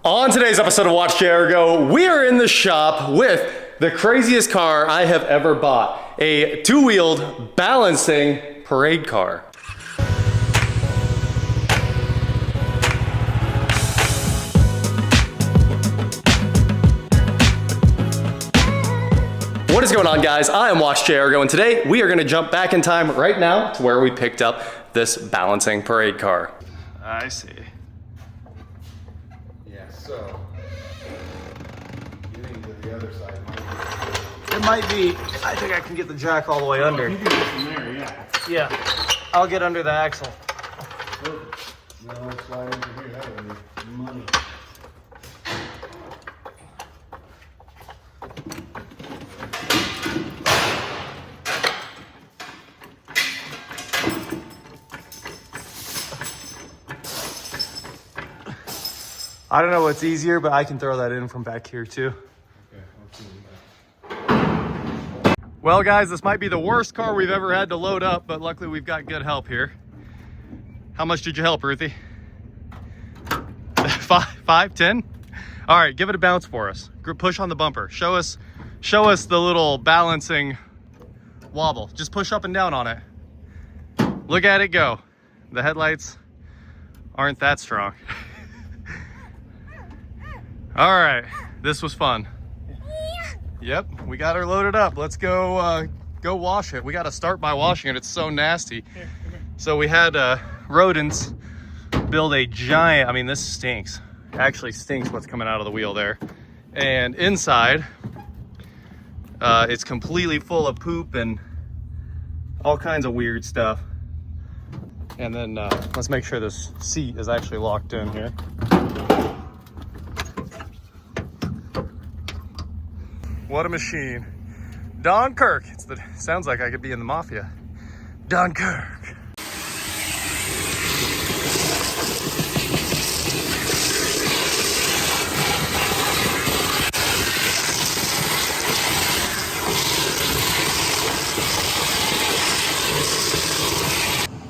On today's episode of WatchJRGo, we are in the shop with the craziest car I have ever bought. A two-wheeled balancing parade car. What is going on, guys? I am WatchJRGo, and today we are going to jump back in time right now to where we picked up this balancing parade car. I see. So, getting to the other side It might be, I think I can get the jack all the way under. You can get from there, yeah. Yeah, I'll get under the axle. Perfect. Now let's slide into here. That would be money. I don't know what's easier, but I can throw that in from back here too. Well, guys, this might be the worst car we've ever had to load up, but luckily we've got good help here. How much did you help, Ruthie? 5, 10? All right, give it a bounce for us. Push on the bumper. Show us the little balancing wobble. Just push up and down on it. Look at it go. The headlights aren't that strong. All right, this was fun. Yep, we got her loaded up. Let's go wash it. We got to start by washing it. It's so nasty. So we had rodents build a giant, I mean, this stinks. Actually stinks what's coming out of the wheel there. And inside, it's completely full of poop and all kinds of weird stuff. And then let's make sure this seat is actually locked in here. What a machine. Dunkirk. Sounds like I could be in the mafia. Dunkirk.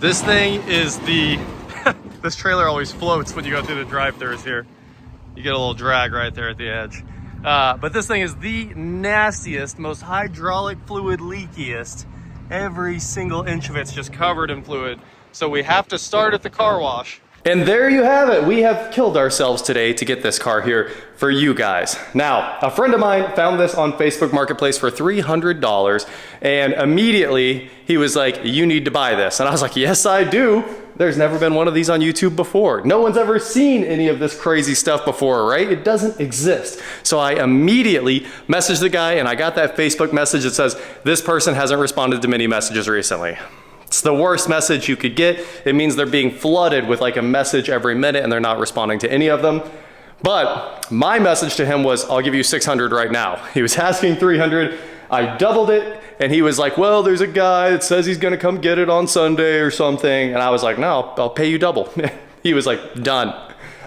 This thing is this trailer always floats when you go through the drive-thrus here. You get a little drag right there at the edge. But this thing is the nastiest, most hydraulic fluid leakiest. Every single inch of it's just covered in fluid. So we have to start at the car wash. And there you have it. We have killed ourselves today to get this car here for you guys. Now, a friend of mine found this on Facebook Marketplace for $300, and immediately he was like, you need to buy this. And I was like, yes, I do. There's never been one of these on YouTube before. No one's ever seen any of this crazy stuff before, right? It doesn't exist. So I immediately messaged the guy, and I got that Facebook message that says, this person hasn't responded to many messages recently. It's the worst message you could get. It means they're being flooded with like a message every minute and they're not responding to any of them. But my message to him was, I'll give you 600 right now. He was asking 300. I doubled it, and he was like, well, there's a guy that says he's gonna come get it on Sunday or something. And I was like, no, I'll pay you double. He was like, done.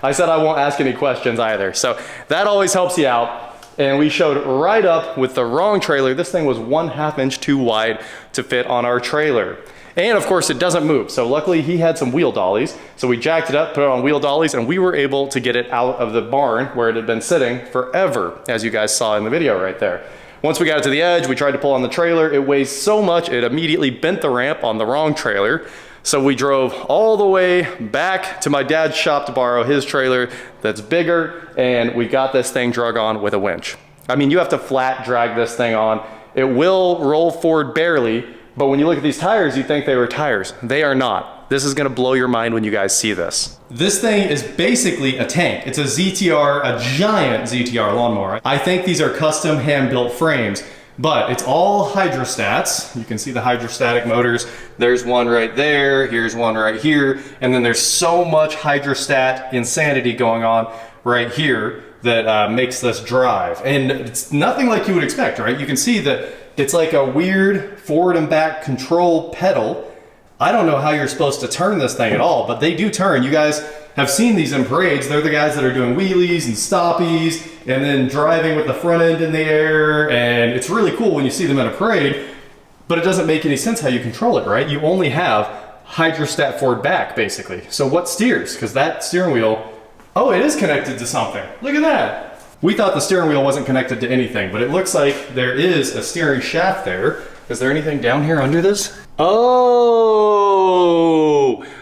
I said I won't ask any questions either. So that always helps you out. And we showed right up with the wrong trailer. This thing was 1/2 inch too wide to fit on our trailer. And of course it doesn't move. So luckily he had some wheel dollies. So we jacked it up, put it on wheel dollies, and we were able to get it out of the barn where it had been sitting forever, as you guys saw in the video right there. Once we got it to the edge, we tried to pull on the trailer. It weighs so much, it immediately bent the ramp on the wrong trailer. So we drove all the way back to my dad's shop to borrow his trailer that's bigger, and we got this thing drug on with a winch. I mean, you have to flat drag this thing on. It will roll forward barely, but when you look at these tires, you think they were tires. They are not. This is gonna blow your mind when you guys see this. This thing is basically a tank. It's a ZTR, a giant ZTR lawnmower. I think these are custom hand-built frames, but it's all hydrostats. You can see the hydrostatic motors. There's one right there, here's one right here, and then there's so much hydrostat insanity going on right here that makes this drive. And it's nothing like you would expect, right? You can see that it's like a weird forward and back control pedal. I don't know how you're supposed to turn this thing at all, but they do turn. You guys have seen these in parades. They're the guys that are doing wheelies and stoppies and then driving with the front end in the air. And it's really cool when you see them in a parade, but it doesn't make any sense how you control it, right? You only have hydrostat forward back, basically. So what steers? Because that steering wheel Oh, it is connected to something. Look at that. We thought the steering wheel wasn't connected to anything, but it looks like there is a steering shaft there. Is there anything down here under this? Oh,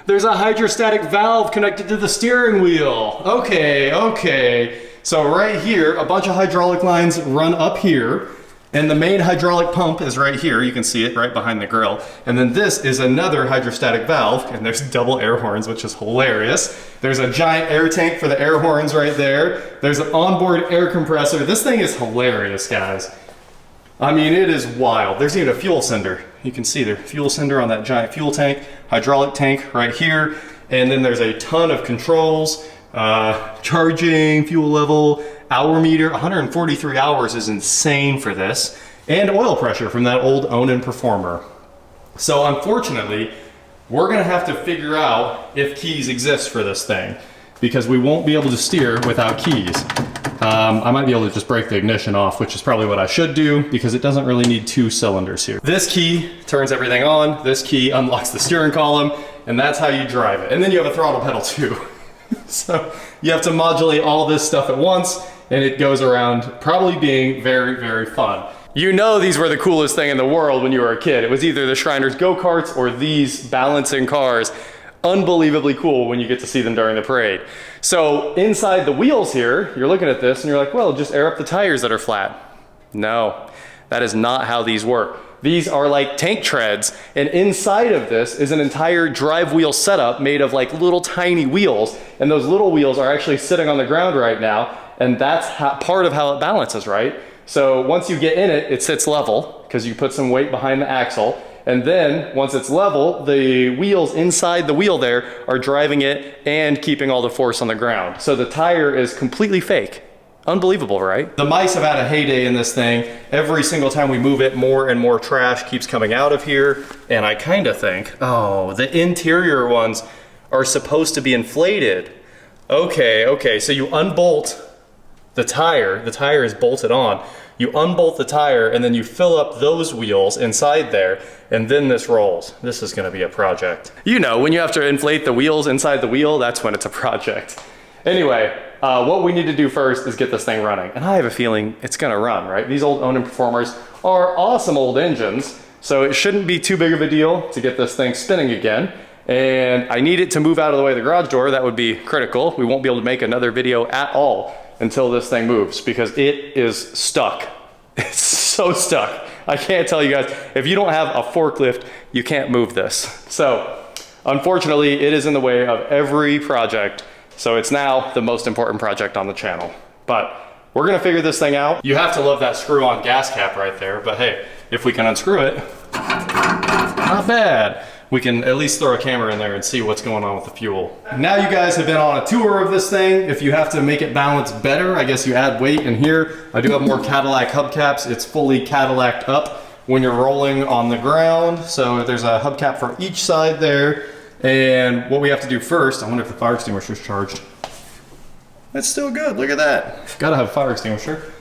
there's a hydrostatic valve connected to the steering wheel. Okay, okay. So right here, a bunch of hydraulic lines run up here, and the main hydraulic pump is right here. You can see it right behind the grill. And then this is another hydrostatic valve, and there's double air horns, which is hilarious. There's a giant air tank for the air horns right there. There's an onboard air compressor. This thing is hilarious, guys. I mean, it is wild. There's even a fuel sender. You can see the fuel sender on that giant fuel tank, hydraulic tank right here. And then there's a ton of controls, charging, fuel level, hour meter. 143 hours is insane for this. And oil pressure from that old Onan Performer. So unfortunately, we're gonna have to figure out if keys exist for this thing, because we won't be able to steer without keys. I might be able to just break the ignition off, which is probably what I should do, because it doesn't really need 2 cylinders here. This key turns everything on, this key unlocks the steering column, and that's how you drive it. And then you have a throttle pedal too. So you have to modulate all this stuff at once, and it goes around probably being very, very fun. You know these were the coolest thing in the world when you were a kid. It was either the Shriners go-karts or these balancing cars. Unbelievably cool when you get to see them during the parade. So inside the wheels here, you're looking at this and you're like, well, just air up the tires that are flat. No, that is not how these work. These are like tank treads, and inside of this is an entire drive wheel setup made of like little tiny wheels, and those little wheels are actually sitting on the ground right now, and that's part of how it balances, right? So once you get in it, it sits level because you put some weight behind the axle. And then once it's level, the wheels inside the wheel there are driving it and keeping all the force on the ground. So the tire is completely fake. Unbelievable, right? The mice have had a heyday in this thing. Every single time we move it, more and more trash keeps coming out of here. And I kind of think, oh, the interior ones are supposed to be inflated. Okay, so you unbolt the tire is bolted on. You unbolt the tire and then you fill up those wheels inside there, and then this rolls. This is gonna be a project. You know, when you have to inflate the wheels inside the wheel, that's when it's a project. Anyway, what we need to do first is get this thing running. And I have a feeling it's gonna run, right? These old Onan Performers are awesome old engines, so it shouldn't be too big of a deal to get this thing spinning again. And I need it to move out of the way of the garage door. That would be critical. We won't be able to make another video at all until this thing moves, because it is stuck. It's so stuck. I can't tell you guys, if you don't have a forklift, you can't move this. So unfortunately, it is in the way of every project. So it's now the most important project on the channel. But we're gonna figure this thing out. You have to love that screw-on gas cap right there, but hey, if we can unscrew it, not bad. We can at least throw a camera in there and see what's going on with the fuel. Now you guys have been on a tour of this thing. If you have to make it balance better, I guess you add weight in here. I do have more Cadillac hubcaps. It's fully Cadillac'd up when you're rolling on the ground. So there's a hubcap for each side there. And what we have to do first, I wonder if the fire extinguisher's charged. It's still good, look at that. Gotta have a fire extinguisher.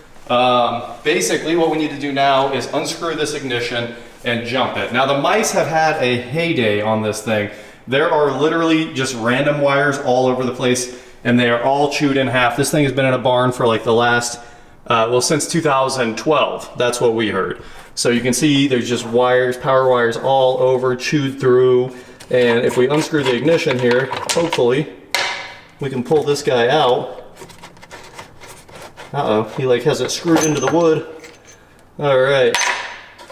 Basically what we need to do now is unscrew this ignition and jump it. Now the mice have had a heyday on this thing. There are literally just random wires all over the place, and they are all chewed in half. This thing has been in a barn for like the last, well, since 2012. That's what we heard. So you can see there's just wires, power wires all over, chewed through. And if we unscrew the ignition here, hopefully we can pull this guy out. Uh-oh, he like has it screwed into the wood. All right.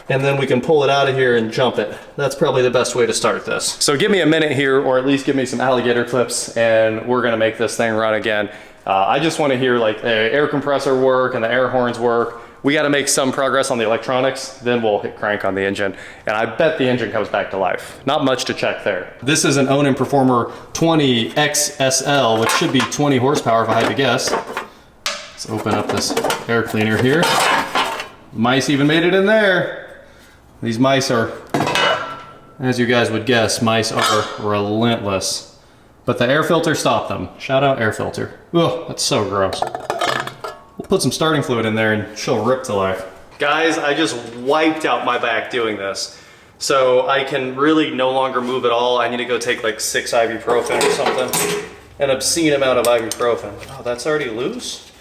And then we can pull it out of here and jump it. That's probably the best way to start this. So give me a minute here, or at least give me some alligator clips, and we're gonna make this thing run again. I just wanna hear like the air compressor work and the air horns work. We gotta make some progress on the electronics, then we'll hit crank on the engine. And I bet the engine comes back to life. Not much to check there. This is an Onan Performer 20 XSL, which should be 20 horsepower if I had to guess. Let's open up this air cleaner here. Mice even made it in there. These mice are, as you guys would guess, mice are relentless. But the air filter stopped them. Shout out air filter. Ugh, that's so gross. We'll put some starting fluid in there and she'll rip to life. Guys, I just wiped out my back doing this. So I can really no longer move at all. I need to go take like 6 ibuprofen or something. an obscene amount of ibuprofen. Oh, that's already loose?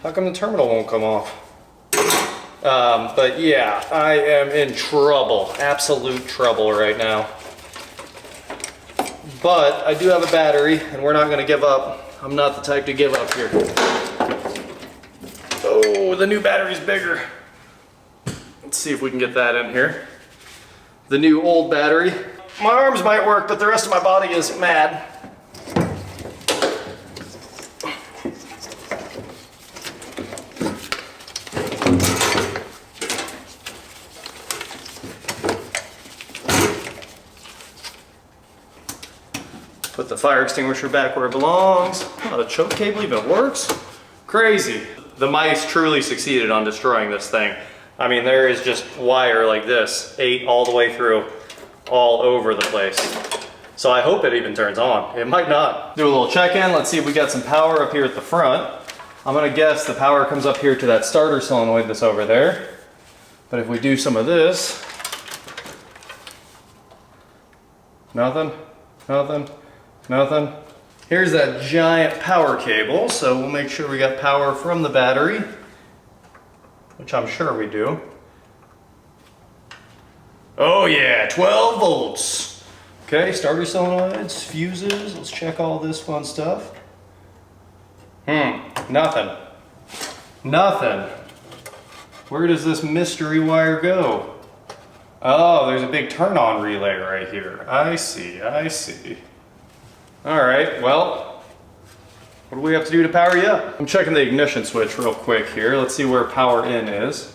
How come the terminal won't come off? But yeah, I am in trouble, absolute trouble right now. But I do have a battery and we're not gonna give up. I'm not the type to give up here. Oh, the new battery's bigger. Let's see if we can get that in here. The new old battery. My arms might work, but the rest of my body is mad. Put the fire extinguisher back where it belongs. Oh, the choke cable even works. Crazy. The mice truly succeeded on destroying this thing. I mean, there is just wire like this, 8 all the way through, all over the place. So I hope it even turns on. It might not. Do a little check-in. Let's see if we got some power up here at the front. I'm gonna guess the power comes up here to that starter solenoid that's over there. But if we do some of this, nothing, nothing, nothing. Here's that giant power cable, so we'll make sure we got power from the battery, which I'm sure we do. Oh yeah, 12 volts. Okay, starter solenoids, fuses, let's check all this fun stuff. Nothing. Nothing. Where does this mystery wire go? Oh, there's a big turn-on relay right here. I see, I see. All right, well, what do we have to do to power you up? I'm checking the ignition switch real quick here. Let's see where power in is.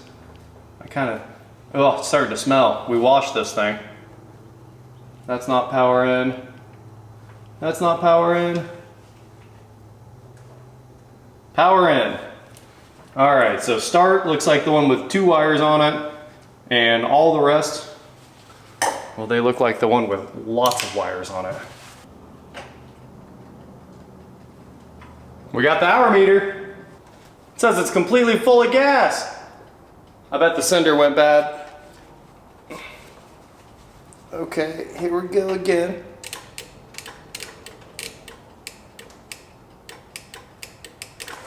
Oh, it's starting to smell. We washed this thing. That's not power in. That's not power in. Power in. All right, so start looks like the one with 2 wires on it, and all the rest, well, they look like the one with lots of wires on it. We got the hour meter. It says it's completely full of gas. I bet the sender went bad. Okay, here we go again.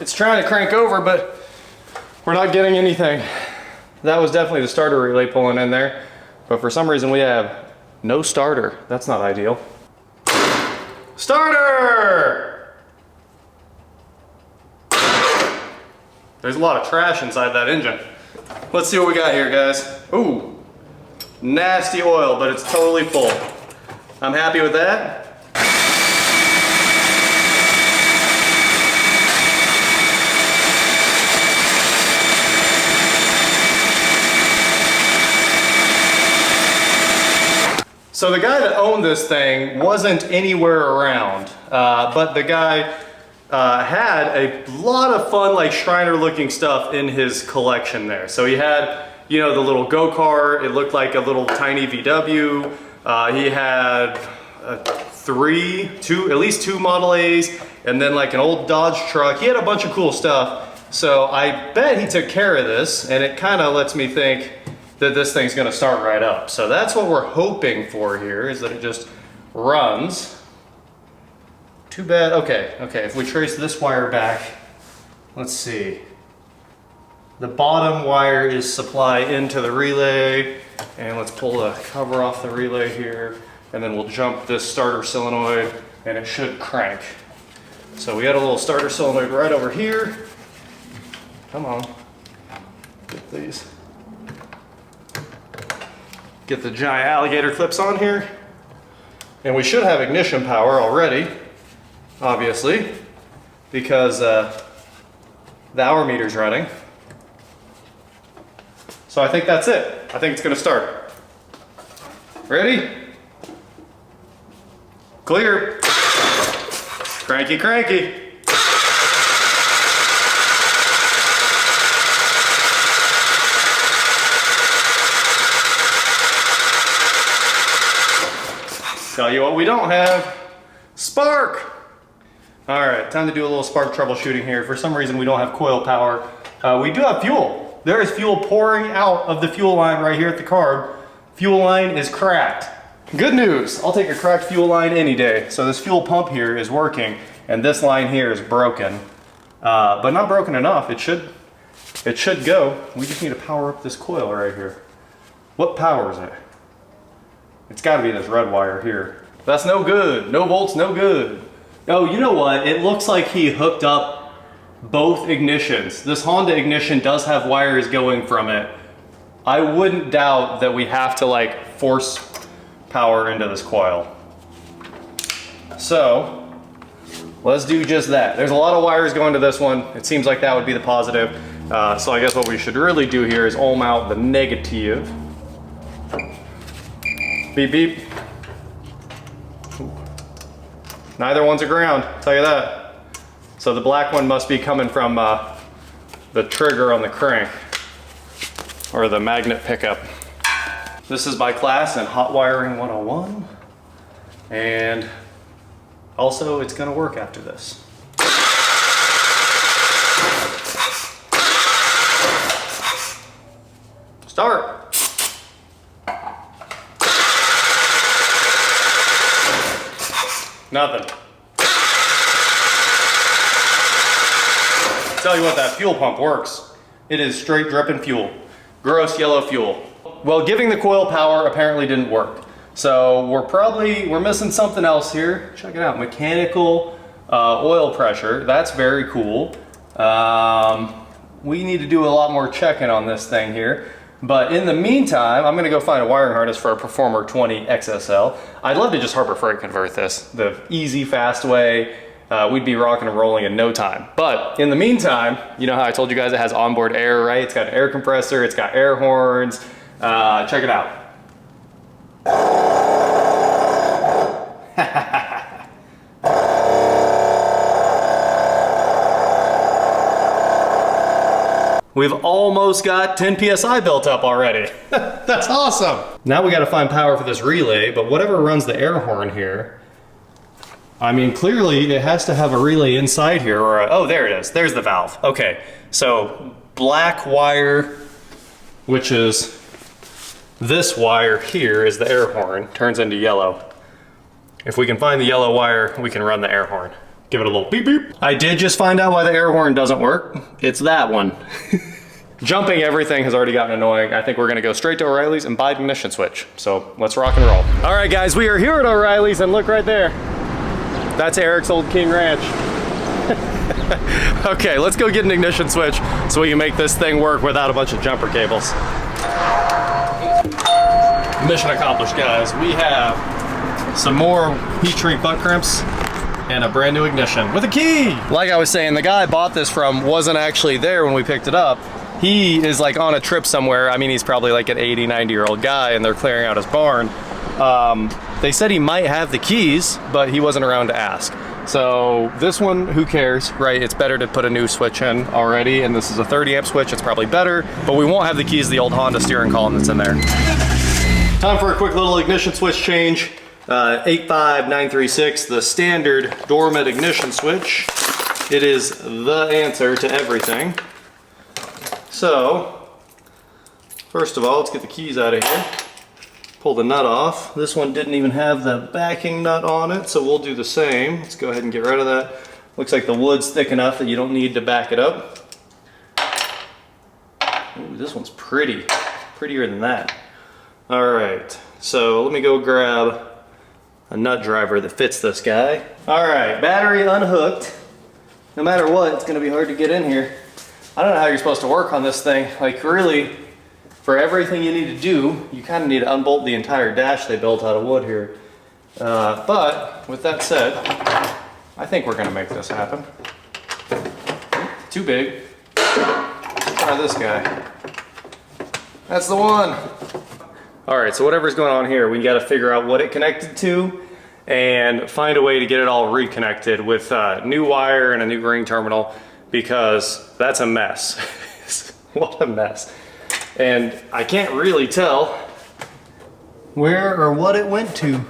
It's trying to crank over, but we're not getting anything. That was definitely the starter relay pulling in there, but for some reason we have no starter. That's not ideal. Starter! There's a lot of trash inside that engine. Let's see what we got here, guys. Ooh, nasty oil, but it's totally full. I'm happy with that. So the guy that owned this thing wasn't anywhere around, but the guy had a lot of fun, like Shriner looking stuff in his collection there. So he had, you know, the little go-kart. It looked like a little tiny VW. He had at least two Model A's, and then like an old Dodge truck. He had a bunch of cool stuff. So I bet he took care of this, and it kind of lets me think that this thing's gonna start right up. So that's what we're hoping for here, is that it just runs. Too bad, okay, if we trace this wire back, let's see. The bottom wire is supply into the relay, and let's pull the cover off the relay here, and then we'll jump this starter solenoid, and it should crank. So we got a little starter solenoid right over here. Come on, get these. Get the giant alligator clips on here. And we should have ignition power already, obviously, because the hour meter's running. So I think that's it. I think it's gonna start. Ready? Clear. Cranky, cranky. Tell you what we don't have, spark. All right, time to do a little spark troubleshooting here. For some reason we don't have coil power. We do have fuel. There is fuel pouring out of the fuel line right here at the carb. Fuel line is cracked. Good news, I'll take a cracked fuel line any day. So this fuel pump here is working. and this line here is broken, but not broken enough. It should go. We just need to power up this coil right here. What powers it? It's got to be this red wire here. That's no good. No volts, no good. Oh, you know what? It looks like he hooked up both ignitions. This Honda ignition does have wires going from it. I wouldn't doubt that we have to like force power into this coil. So let's do just that. There's a lot of wires going to this one. It seems like that would be the positive. So I guess what we should really do here is ohm out the negative. Beep, beep. Neither one's a ground, I'll tell you that. So the black one must be coming from the trigger on the crank, or the magnet pickup. This is my class in Hot Wiring 101. And also it's gonna work after this. Start. Nothing. Tell you what, that fuel pump works. It is straight dripping fuel. Gross yellow fuel. Well, giving the coil power apparently didn't work. So we're missing something else here. Check it out, mechanical oil pressure. That's very cool. We need to do a lot more checking on this thing here. But in the meantime, I'm gonna go find a wiring harness for a Performer 20 XSL. I'd love to just Harbor Freight convert this, the easy, fast way. We'd be rocking and rolling in no time. But in the meantime, you know how I told you guys it has onboard air, right? It's got an air compressor, it's got air horns. Check it out. We've almost got 10 PSI built up already. That's awesome. Now we gotta find power for this relay, but whatever runs the air horn here, I mean, clearly it has to have a relay inside here, or oh, there it is, there's the valve. Okay, so black wire, which is this wire here, is the air horn, turns into yellow. If we can find the yellow wire, we can run the air horn. Give it a little beep beep. I did just find out why the air horn doesn't work. It's that one. Jumping everything has already gotten annoying. I think we're gonna go straight to O'Reilly's and buy an ignition switch. So let's rock and roll. All right guys, we are here at O'Reilly's and look right there. That's Eric's old King Ranch. Okay, let's go get an ignition switch so we can make this thing work without a bunch of jumper cables. Mission accomplished, guys. We have some more heat shrink butt crimps and a brand new ignition with a key. Like I was saying, the guy I bought this from wasn't actually there when we picked it up. He is like on a trip somewhere. I mean, he's probably like an 80, 90-year-old guy and they're clearing out his barn. They said he might have the keys, but he wasn't around to ask. So this one, who cares, right? It's better to put a new switch in already, and this is a 30 amp switch, it's probably better, but we won't have the keys to the old Honda steering column that's in there. Time for a quick little ignition switch change. 85936, the standard dormant ignition switch. It is the answer to everything. So, first of all, let's get the keys out of here. Pull the nut off. This one didn't even have the backing nut on it, so we'll do the same. Let's go ahead and get rid of that. Looks like the wood's thick enough that you don't need to back it up. Ooh, this one's pretty. Prettier than that. All right, so let me go grab a nut driver that fits this guy. All right, battery unhooked. No matter what, it's gonna be hard to get in here. I don't know how you're supposed to work on this thing. Like really, for everything you need to do, you kind of need to unbolt the entire dash they built out of wood here. But with that said, I think we're gonna make this happen. Too big. Let's try this guy. That's the one. All right, so whatever's going on here, we got to figure out what it connected to and find a way to get it all reconnected with a new wire and a new ring terminal, because that's a mess. What a mess. And I can't really tell where or what it went to.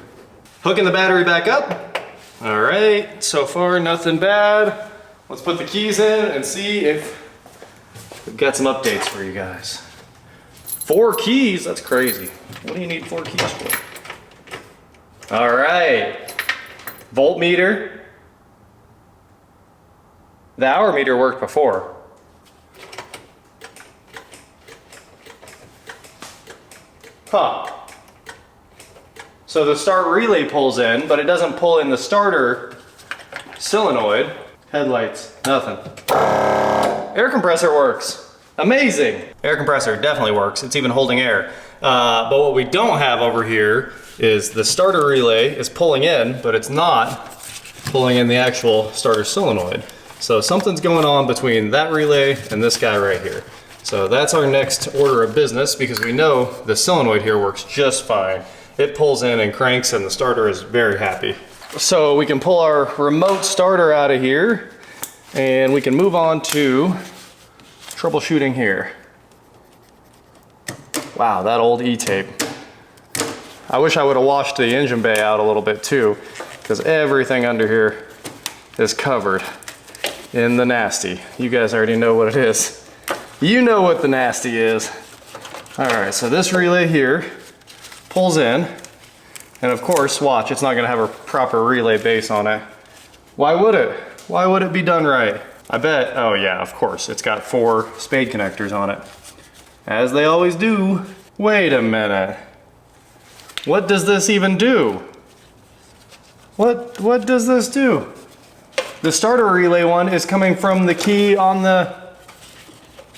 Hooking the battery back up. All right, so far nothing bad. Let's put the keys in and see if we've got some updates for you guys. 4 keys, that's crazy. What do you need 4 keys for? All right, voltmeter, The hour meter worked before. Huh. So the start relay pulls in, but it doesn't pull in the starter solenoid. Headlights, nothing. Air compressor works. Amazing. Air compressor definitely works. It's even holding air. But what we don't have over here is the starter relay is pulling in, but it's not pulling in the actual starter solenoid. So something's going on between that relay and this guy right here. So that's our next order of business, because we know the solenoid here works just fine. It pulls in and cranks and the starter is very happy. So we can pull our remote starter out of here and we can move on to troubleshooting here. Wow, that old E-tape. I wish I would have washed the engine bay out a little bit too, because everything under here is covered in the nasty. You guys already know what it is. You know what the nasty is. All right, so this relay here pulls in, and of course, watch, it's not gonna have a proper relay base on it. Why would it? Why would it be done right? I bet, oh yeah, of course, it's got 4 spade connectors on it. As they always do. Wait a minute. What does this even do? What does this do? The starter relay one is coming from the key on the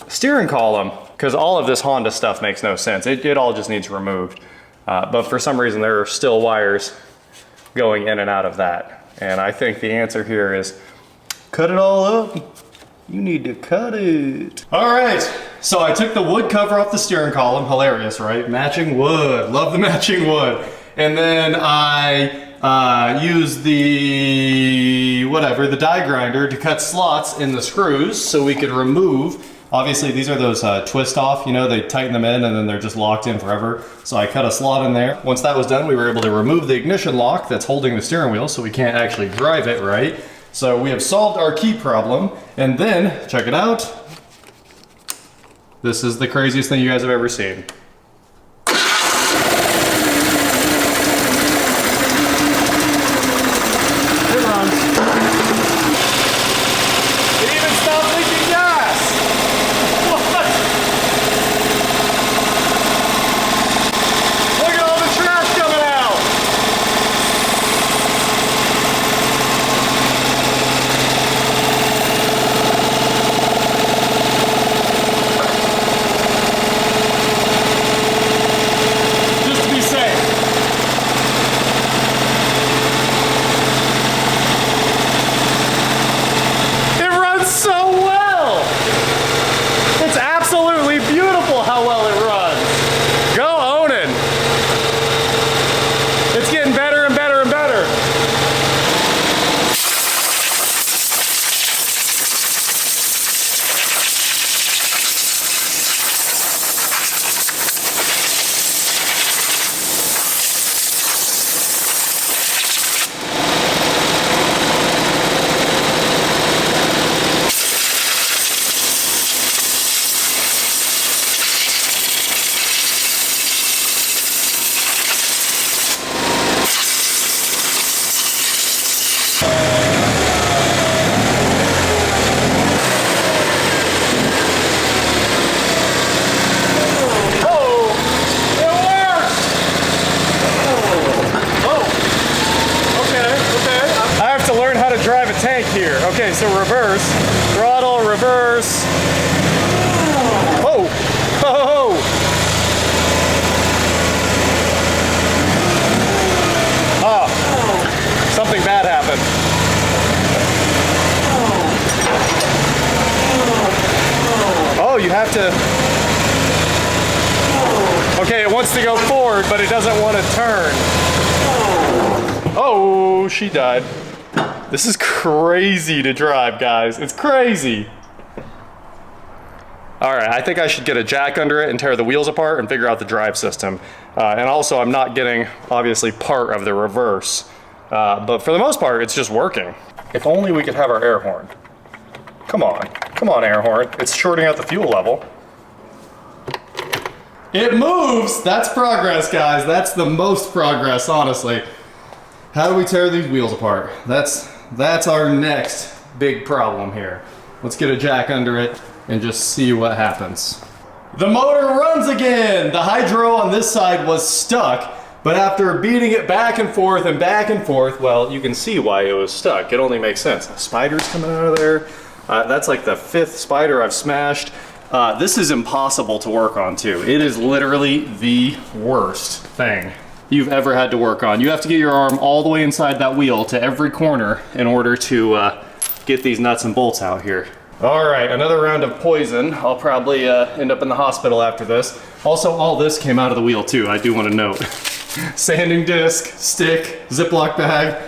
steering column, because all of this Honda stuff makes no sense. It all just needs removed. But for some reason there are still wires going in and out of that. And I think the answer here is cut it all up. You need to cut it. All right, so I took the wood cover off the steering column. Hilarious, right? Matching wood, love the matching wood. And then I used the, the die grinder to cut slots in the screws so we could remove. Obviously these are those twist off, you know, they tighten them in and then they're just locked in forever. So I cut a slot in there. Once that was done, we were able to remove the ignition lock that's holding the steering wheel so we can't actually drive it right. So we have solved our key problem, and then, check it out. This is the craziest thing you guys have ever seen. It runs. It even stopped leaking gas. What? Look at all the trash coming out. Okay, so reverse, throttle, reverse. Oh, oh, oh. Something bad happened. Oh, you have to. Okay, it wants to go forward, but it doesn't want to turn. Oh, she died. This is crazy to drive, guys. It's crazy. All right, I think I should get a jack under it and tear the wheels apart and figure out the drive system. And also, I'm not getting, obviously, part of the reverse. But for the most part, it's just working. If only we could have our air horn. Come on, air horn. It's shorting out the fuel level. It moves! That's progress, guys. That's the most progress, honestly. How do we tear these wheels apart? That's our next big problem here. Let's get a jack under it and just see what happens. The motor runs again. The hydro on this side was stuck, but after beating it back and forth, well, you can see why it was stuck. It only makes sense. Spiders coming out of there. That's like the 5th spider I've smashed. This is impossible to work on too. It is literally the worst thing you've ever had to work on. You have to get your arm all the way inside that wheel to every corner in order to get these nuts and bolts out here. All right, another round of poison. I'll probably end up in the hospital after this. Also, all this came out of the wheel too, I do want to note. Sanding disc, stick, Ziploc bag,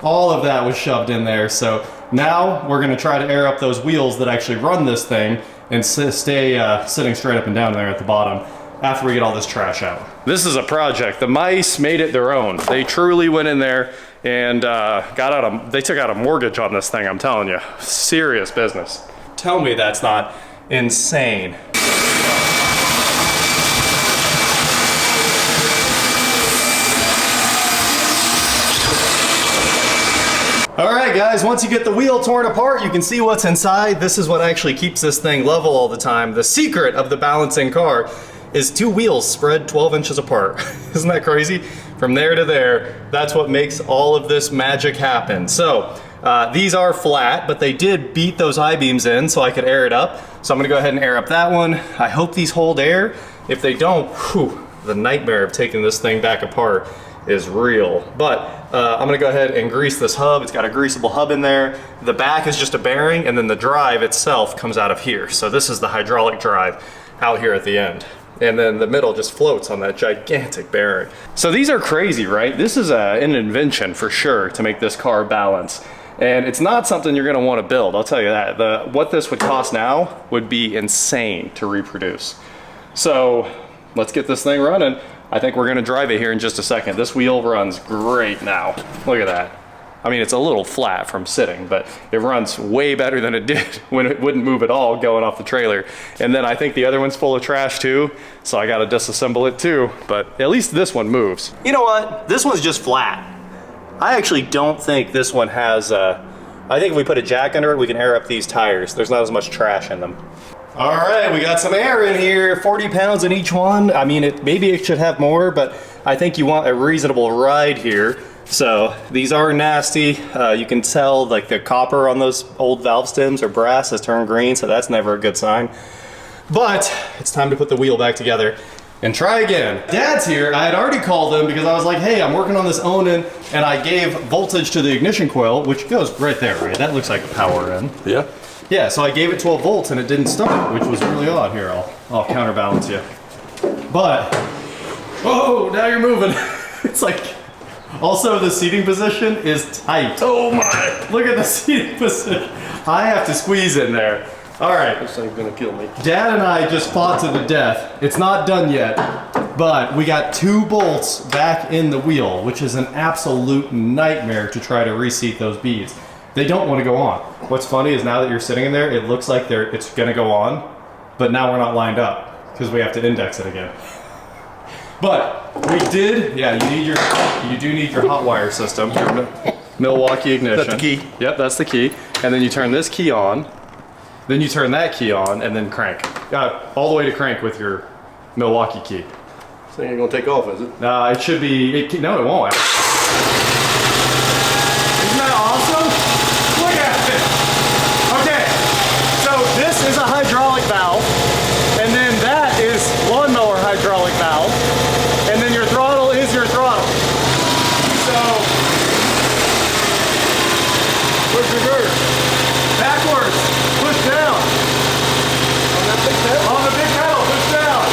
all of that was shoved in there. So now we're gonna try to air up those wheels that actually run this thing and stay sitting straight up and down there at the bottom after we get all this trash out. This is a project. The mice made it their own. They truly went in there and they took out a mortgage on this thing, I'm telling you. Serious business. Tell me that's not insane. All right, guys, once you get the wheel torn apart, you can see what's inside. This is what actually keeps this thing level all the time. The secret of the balancing car is 2 wheels spread 12 inches apart. Isn't that crazy? From there to there, that's what makes all of this magic happen. So these are flat, but they did beat those I-beams in so I could air it up. So I'm gonna go ahead and air up that one. I hope these hold air. If they don't, whew, the nightmare of taking this thing back apart is real. But I'm gonna go ahead and grease this hub. It's got a greasable hub in there. The back is just a bearing, and then the drive itself comes out of here. So this is the hydraulic drive out here at the end. And then the middle just floats on that gigantic bearing. So these are crazy, right? This is an invention for sure to make this car balance. And it's not something you're gonna wanna build, I'll tell you that. What this would cost now would be insane to reproduce. So let's get this thing running. I think we're gonna drive it here in just a second. This wheel runs great now. Look at that. I mean, it's a little flat from sitting, but it runs way better than it did when it wouldn't move at all going off the trailer. And then I think the other one's full of trash too, so I gotta disassemble it too, but at least this one moves. You know what? This one's just flat. I actually don't think this one has, I think if we put a jack under it, we can air up these tires. There's not as much trash in them. All right, we got some air in here, 40 pounds in each one. I mean, maybe it should have more, but I think you want a reasonable ride here. So these are nasty. You can tell like the copper on those old valve stems or brass has turned green, so that's never a good sign. But it's time to put the wheel back together and try again. Dad's here. I had already called him because I was like, hey, I'm working on this Onan, and I gave voltage to the ignition coil, which goes right there, right? That looks like a power in. Yeah. Yeah, so I gave it 12 volts and it didn't start, which was really odd. Here, I'll counterbalance you. But, whoa, now you're moving. It's like, also the seating position is tight. Oh my, look at the seating position. I have to squeeze in there. All right. This thing's gonna kill me. Dad and I just fought to the death. It's not done yet, but we got 2 bolts back in the wheel, which is an absolute nightmare to try to reseat those beads. They don't want to go on. What's funny is now that you're sitting in there, it looks like it's gonna go on, but now we're not lined up because we have to index it again. But we did, yeah, you do need your hot wire system, your Milwaukee ignition. That's the key? Yep, that's the key. And then you turn this key on, then you turn that key on, and then crank. All the way to crank with your Milwaukee key. This thing ain't gonna take off, is it? It should be, no, it won't. Isn't that awesome? Look at it. Okay, so this is a hydraulic valve, and then that is lawnmower hydraulic valve, and then your throttle is your throttle. So, Push reverse. backwards, push down. On that big pedal? On the big pedal, push down.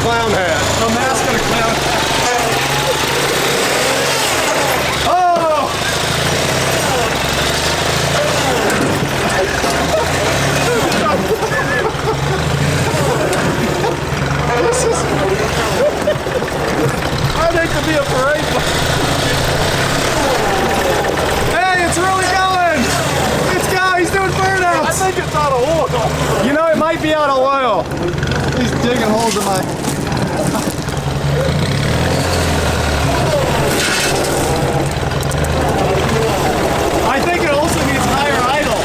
clown hat. A mask and a clown. I'd hate to be a parade. Hey, it's really going! He's doing burnouts! I think it's out of oil. You know, it might be out of oil. He's digging holes in my... I think it also needs higher idle.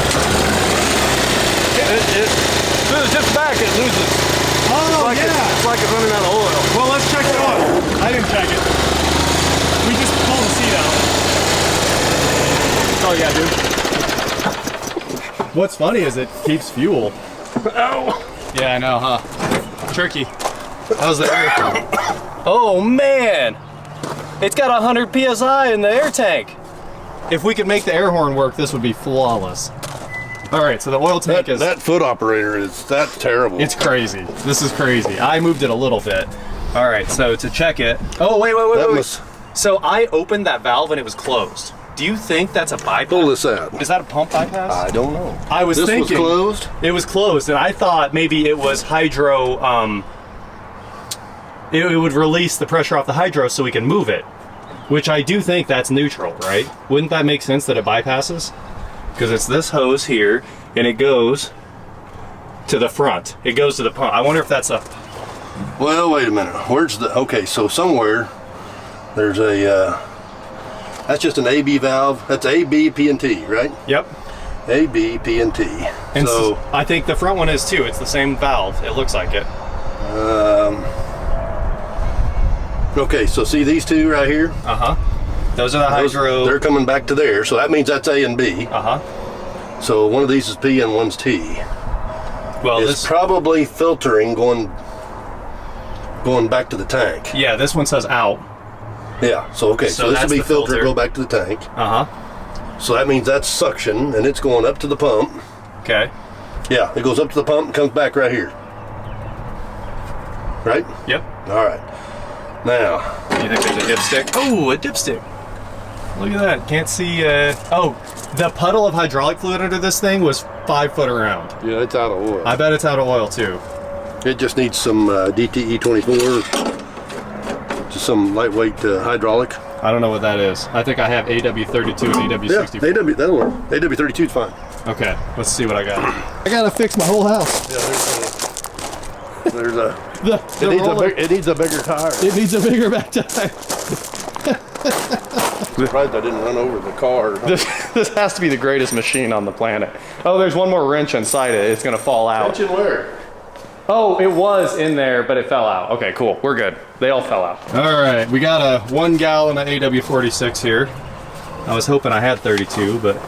As soon as it's back, it loses. Oh, It's like it's running out of oil. Well, let's check it on. I didn't check it. We just pulled the seat out. Oh yeah, dude. What's funny is it keeps fuel. Oh. Yeah, I know, huh? Tricky. How's the air? Oh man! It's got 100 PSI in the air tank. If we could make the air horn work, this would be flawless. All right, so the oil tank is... That foot operator that's terrible. It's crazy. This is crazy. I moved it a little bit. All right, so to check it... Oh, wait. So I opened that valve and it was closed. Do you think that's a bypass? Pull this out. Is that a pump bypass? I don't know. I was thinking... This was closed? It was closed, and I thought maybe it was hydro... it would release the pressure off the hydro so we can move it. Which I do think that's neutral, right? Wouldn't that make sense that it bypasses? Because it's this hose here, and it goes to the front. It goes to the pump. I wonder if that's a... Well, wait a minute. Where's the... Okay, so somewhere there's a... that's just an AB valve. That's AB, P, and T, right? Yep. AB, P, and T. And so... I think the front one is too. It's the same valve. It looks like it. Okay, so see these two right here? Uh-huh. Those are the hydro... They're coming back to there, so that means that's A and B. Uh-huh. So one of these is P and one's T. Well, It's probably filtering going back to the tank. Yeah, this one says out. Yeah, so okay, so this that's will be the filter. filter, go back to the tank. Uh-huh. So that means that's suction, and it's going up to the pump. Okay. Yeah, it goes up to the pump and comes back right here. Right? Yep. All right. Now, You think there's a dipstick? Oh, a dipstick. Look at that. Can't see... Oh, the puddle of hydraulic fluid under this thing was 5 foot around. yeah, it's out of oil. I bet it's out of oil, too. It just needs some DTE 24, just some lightweight hydraulic. I don't know what that is. I think I have AW32 and AW64. Yeah, AW, that'll work. AW32 is fine. Okay, let's see what I got. I gotta fix my whole house. Yeah, there's a it needs a bigger tire. It needs a bigger back tire. Surprised I didn't run over the car. This has to be the greatest machine on the planet. Oh, there's one more wrench inside it. It's gonna fall out. Mention where? Oh, it was in there, but it fell out. Okay, cool. We're good. They all fell out. All right, we got a 1 gallon of AW46 here. I was hoping I had 32, but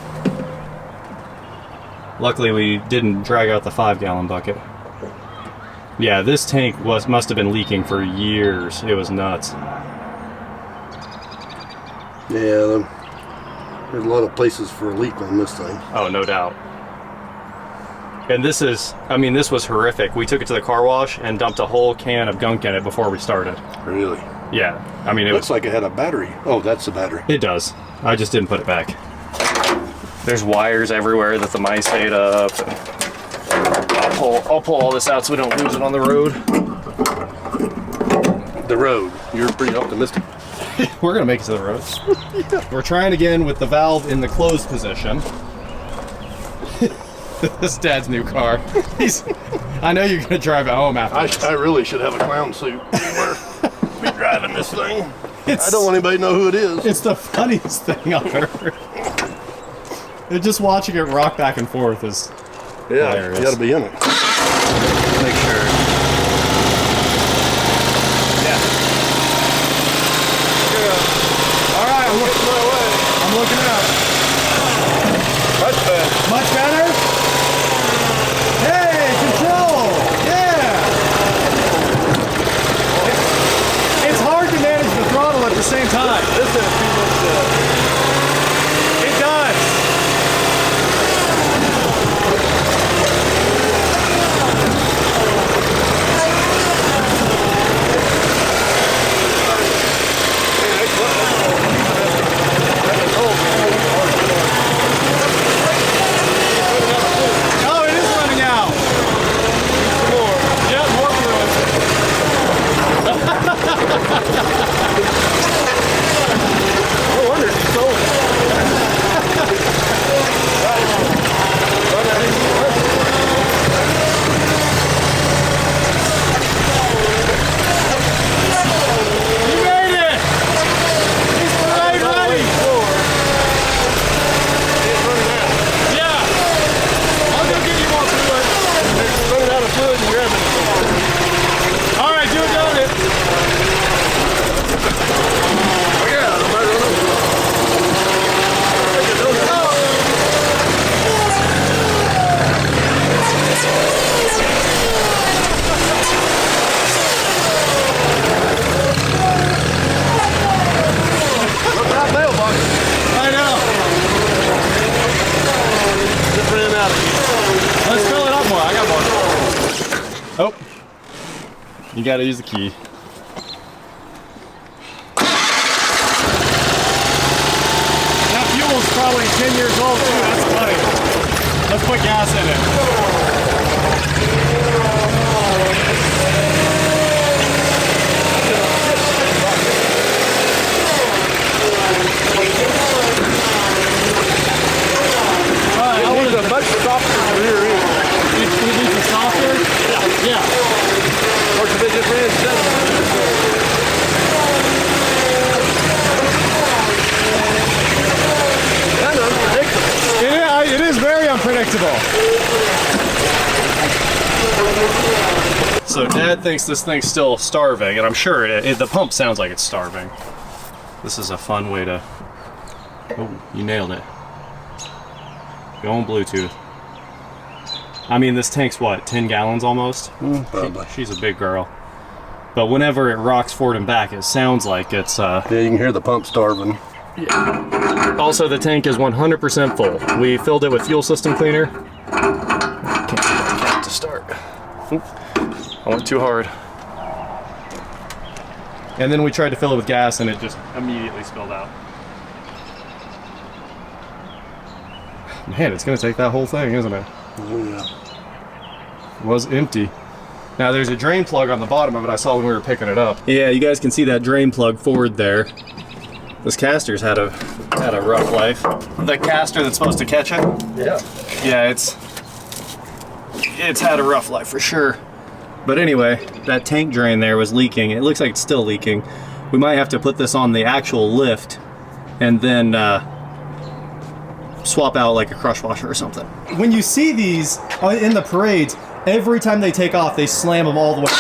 luckily we didn't drag out the 5 gallon bucket. Yeah, this tank must have been leaking for years. It was nuts. Yeah, there's a lot of places for a leak on this thing. Oh, no doubt. And this is, I mean, this was horrific. We took it to the car wash and dumped a whole can of gunk in it before we started. Really? Yeah, I mean, it Looks was... like it had a battery. Oh, that's the battery. It does. I just didn't put it back. There's wires everywhere that the mice ate up. I'll pull all this out so we don't lose it on the road. The road. You're pretty optimistic. We're gonna make it to the road. Yeah. We're trying again with the valve in the closed position. This Dad's new car. I know you're gonna drive it home after I really should have a clown suit. Be driving this thing. I don't want anybody to know who it is. It's the funniest thing on earth. Just watching it rock back and forth is hilarious. You gotta be in it. Make sure. Yeah. All right, I'm looking up. Much better. Much better? Hey, control! Yeah! It's hard to manage the throttle at the same time. This has too much. It does. Oh, you gotta use the key. That fuel's probably 10 years old too, that's funny. Let's put gas in it. I want it a much softer rear end. It needs a softer? Yeah. Or should they just kind of unpredictable. It is very unpredictable. So Dad thinks this thing's still starving, and I'm sure the pump sounds like it's starving. This is a fun way to... Oh, you nailed it. Go on Bluetooth. I mean, this tank's what, 10 gallons almost? Probably. She's a big girl. But whenever it rocks forward and back, it sounds like it's... Yeah, you can hear the pump starving. Yeah. Also, the tank is 100% full. We filled it with fuel system cleaner. Can't get that cap to start. Oop. I went too hard. And then we tried to fill it with gas and it just immediately spilled out. Man, it's gonna take that whole thing, isn't it? Oh, yeah. It was empty. Now there's a drain plug on the bottom of it I saw when we were picking it up. Yeah, you guys can see that drain plug forward there. This caster's had a rough life. The caster that's supposed to catch it? Yeah. Yeah, it's had a rough life for sure. But anyway, that tank drain there was leaking. It looks like it's still leaking. We might have to put this on the actual lift and then swap out like a crush washer or something. When you see these in the parades, every time they take off, they slam them all the way.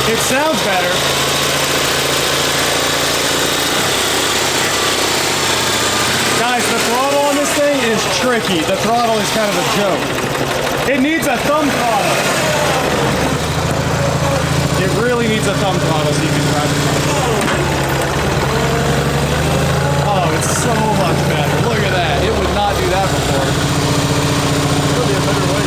It sounds better. Guys, the throttle on this thing is tricky. The throttle is kind of a joke. It needs a thumb throttle. It really needs a thumb throttle so you can drive it. Oh, it's so much better. Look at that. It would not do that before. There'll be a better way.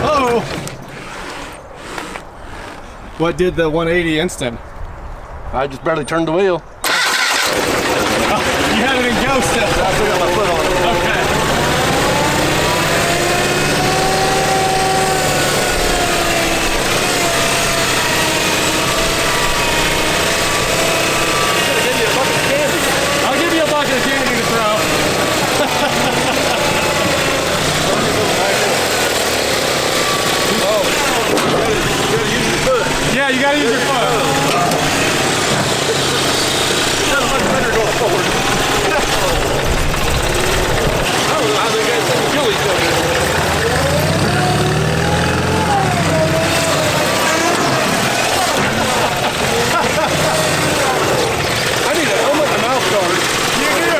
Oh! What did the 180 instant? I just barely turned the wheel. You had it in go still. I still got my foot on it. Okay. I'll give you a bucket of candy to throw. Oh, you gotta use your foot. Yeah, you gotta use your foot. That's much better going forward. I don't know how they guys kill each other. I need a helmet and a mouth guard. You do.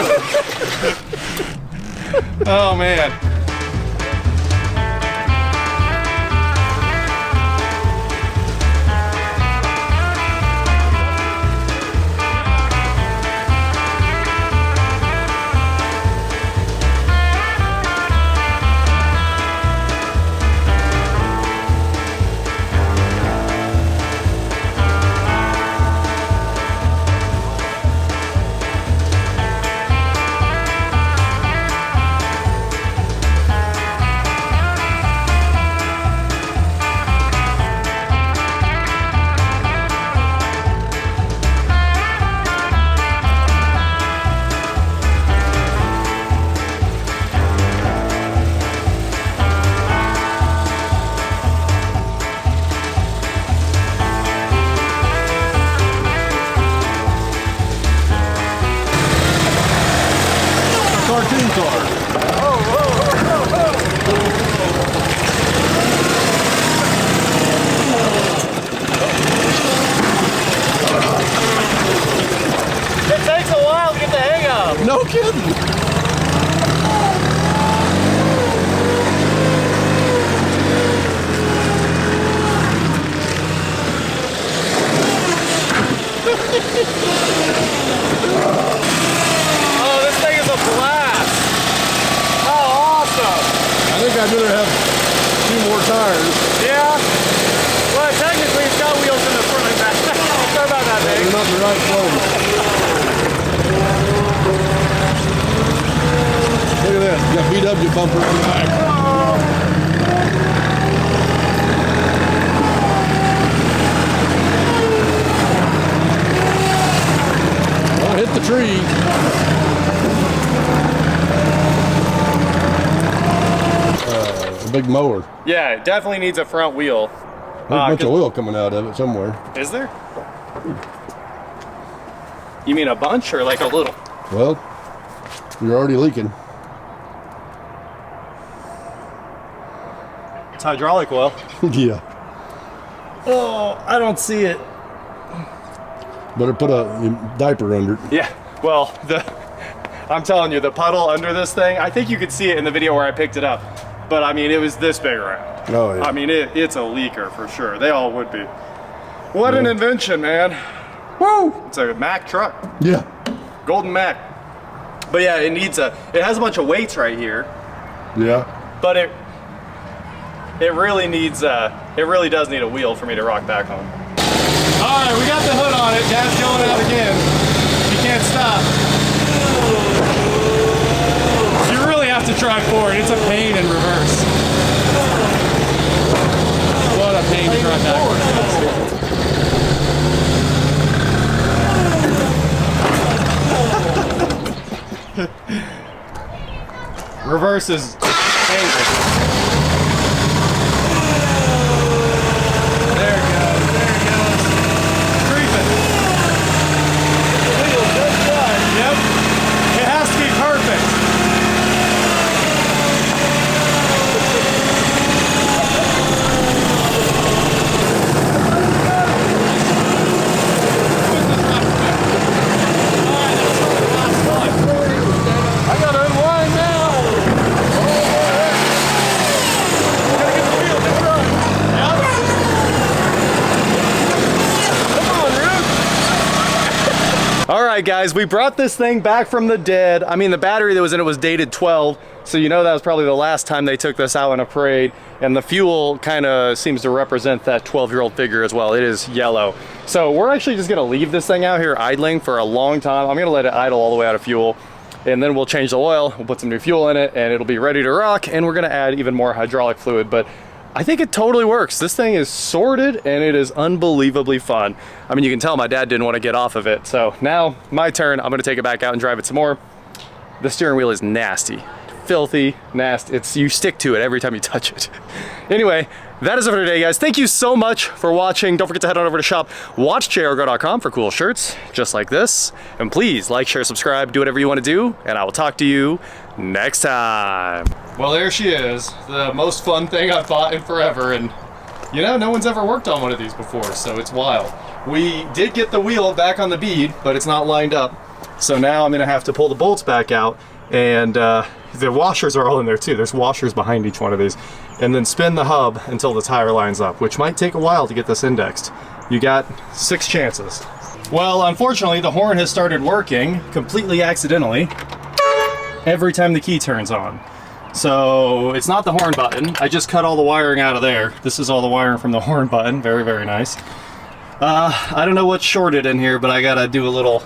Oh man. not in the right place. Look at that. You got VW bumper on the back. Well, hit the tree. A big mower. Yeah, it definitely needs a front wheel. There's a bunch of oil coming out of it somewhere. Is there? You mean a bunch or like a little? Well, you're already leaking. It's hydraulic oil. Yeah. Oh, I don't see it. Better put a diaper under it. Yeah, well, I'm telling you, the puddle under this thing, I think you could see it in the video where I picked it up. But I mean, it was this big around. Oh, yeah. I mean, it's a leaker for sure. They all would be. What an invention, man. Woo! It's a Mack truck. Yeah. Golden Mack. But yeah, it has a bunch of weights right here. Yeah. But it really does need a wheel for me to rock back home. All right, we got the hood on it. Dad's going out again. You can't stop. You really have to try forward. It's a pain in reverse. What a pain to try backwards. Reverse is dangerous. There it goes. Creeping. Yep. It has to be perfect. I gotta unwind now. All right, guys, we brought this thing back from the dead. I mean, the battery that was in it was dated 12, so you know that was probably the last time they took this out in a parade, and the fuel kind of seems to represent that 12-year-old figure as well. It is yellow. So we're actually just gonna leave this thing out here idling for a long time. I'm gonna let it idle all the way out of fuel, and then we'll change the oil, we'll put some new fuel in it, and it'll be ready to rock, and we're gonna add even more hydraulic fluid. But I think it totally works. This thing is sorted and it is unbelievably fun. I mean, you can tell my dad didn't want to get off of it. So now my turn, I'm gonna take it back out and drive it some more. The steering wheel is nasty, filthy, nasty. You stick to it every time you touch it. Anyway, that is it for today, guys. Thank you so much for watching. Don't forget to head on over to shop WatchJRGo.com for cool shirts just like this. And please like, share, subscribe, do whatever you want to do, and I will talk to you next time. Well, there she is, the most fun thing I've bought in forever, and you know, no one's ever worked on one of these before, so it's wild. We did get the wheel back on the bead, but it's not lined up. So now I'm gonna have to pull the bolts back out, and the washers are all in there too. There's washers behind each one of these. And then spin the hub until the tire lines up, which might take a while to get this indexed. You got 6 chances. Well, unfortunately, the horn has started working completely accidentally every time the key turns on. So it's not the horn button. I just cut all the wiring out of there. This is all the wiring from the horn button. Very, very nice. I don't know what's shorted in here, but I gotta do a little,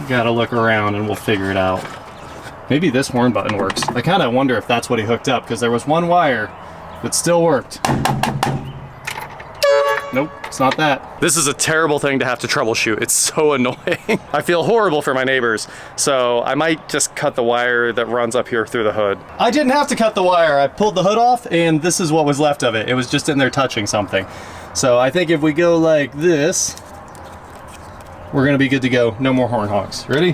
gotta look around and we'll figure it out. Maybe this horn button works. I kind of wonder if that's what he hooked up, because there was one wire that still worked. Nope, it's not that. This is a terrible thing to have to troubleshoot. It's so annoying. I feel horrible for my neighbors, so I might just cut the wire that runs up here through the hood. I didn't have to cut the wire. I pulled the hood off, and this is what was left of it. It was just in there touching something. So I think if we go like this, we're gonna be good to go. No more horn honks. Ready?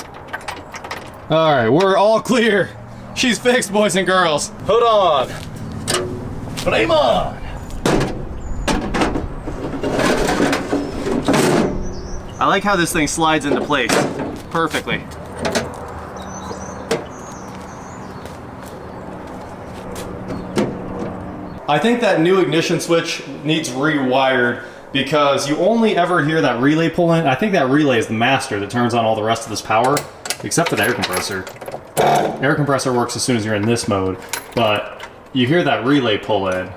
All right, we're all clear. She's fixed, boys and girls. Hood on. Flame on. I like how this thing slides into place perfectly. I think that new ignition switch needs rewired, because you only ever hear that relay pull in. I think that relay is the master that turns on all the rest of this power, except for the air compressor. Air compressor works as soon as you're in this mode, but you hear that relay pull in.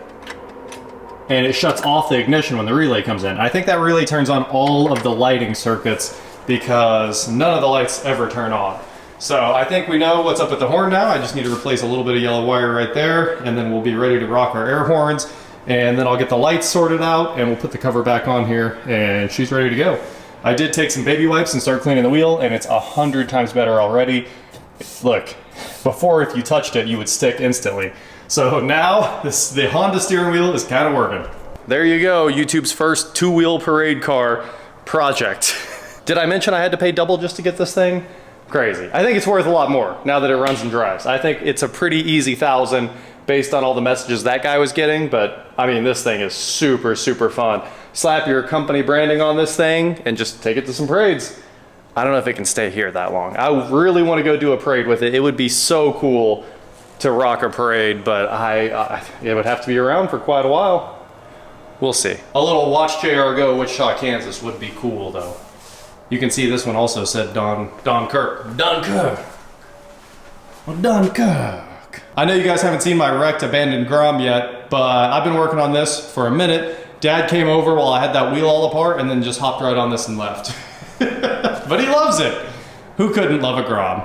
and it shuts off the ignition when the relay comes in. I think that relay turns on all of the lighting circuits because none of the lights ever turn on. So I think we know what's up with the horn now. I just need to replace a little bit of yellow wire right there, and then we'll be ready to rock our air horns. And then I'll get the lights sorted out, and we'll put the cover back on here, and she's ready to go. I did take some baby wipes and start cleaning the wheel, and it's 100 times better already. Look, before if you touched it, you would stick instantly. So now the Honda steering wheel is kind of working. There you go, YouTube's first two-wheel parade car project. Did I mention I had to pay double just to get this thing? Crazy. I think it's worth a lot more now that it runs and drives. I think it's a pretty easy 1,000 based on all the messages that guy was getting, but I mean, this thing is super, super fun. Slap your company branding on this thing and just take it to some parades. I don't know if it can stay here that long. I really want to go do a parade with it. It would be so cool to rock a parade, but it would have to be around for quite a while. We'll see. A little WatchJRGo Wichita, Kansas would be cool though. You can see this one also said Dunkirk. Well, Dunkirk. I know you guys haven't seen my wrecked abandoned Grom yet, but I've been working on this for a minute. Dad came over while I had that wheel all apart and then just hopped right on this and left. But he loves it. Who couldn't love a Grom?